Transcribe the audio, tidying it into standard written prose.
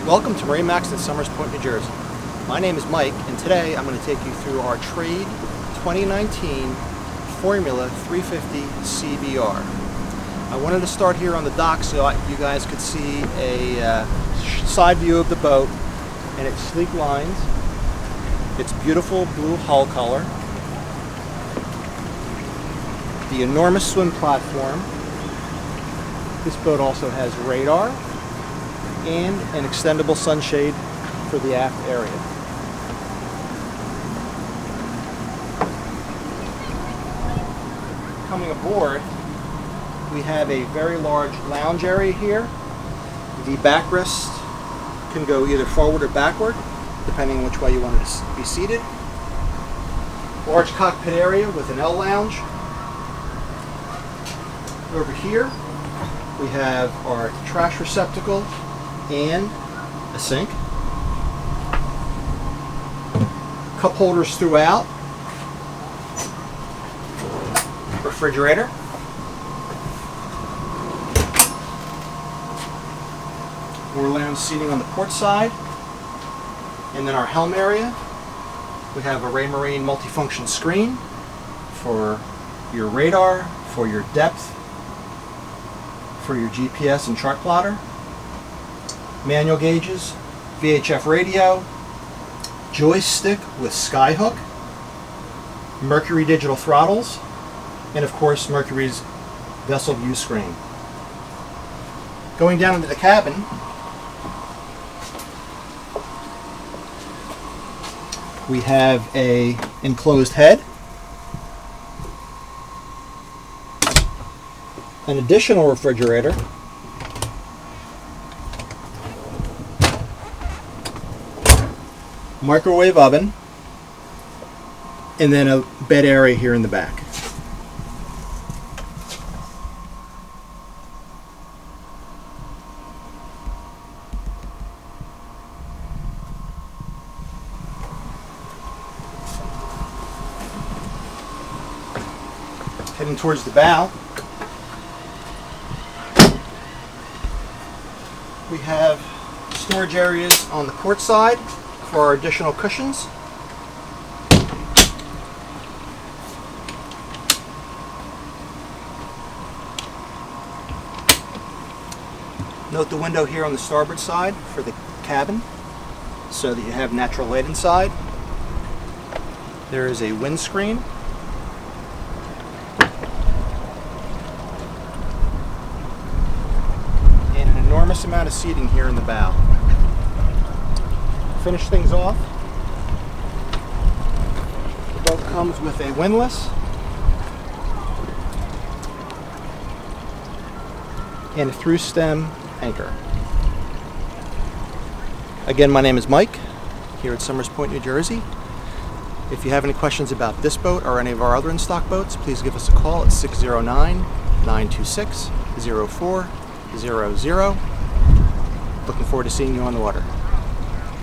Welcome to MarineMax at Somers Point, New Jersey. My name is Mike, and today I'm going to take you through our Trade 2019 Formula 350 CBR. I wanted to start here on the dock so you guys could see a side view of the boat and its sleek lines, its beautiful blue hull color, the enormous swim platform. This boat also has radar and an extendable sunshade for the aft area. Coming aboard, we have a very large lounge area here. The backrest can go either forward or backward, depending on which way you want it to be seated. Large cockpit area with an L lounge. Over here, we have our trash receptacle and a sink. Cup holders throughout. Refrigerator. More lounge seating on the port side. And then our helm area. We have a Raymarine multifunction screen for your radar, for your depth, for your GPS and chart plotter. Manual gauges, VHF radio, joystick with skyhook, Mercury digital throttles, and of course Mercury's vessel view screen. Going down into the cabin, we have a enclosed head, an additional refrigerator, microwave oven, and then a bed area here in the back. Heading towards the bow, we have storage areas on the port side for our additional cushions. Note the window here on the starboard side for the cabin so that you have natural light inside. There is a windscreen. And an enormous amount of seating here in the bow. Finish things off, the boat comes with a windlass and a through stem anchor. Again, my name is Mike here at Somers Point, New Jersey. If you have any questions about this boat or any of our other in-stock boats, please give us a call at 609-926-0400. Looking forward to seeing you on the water.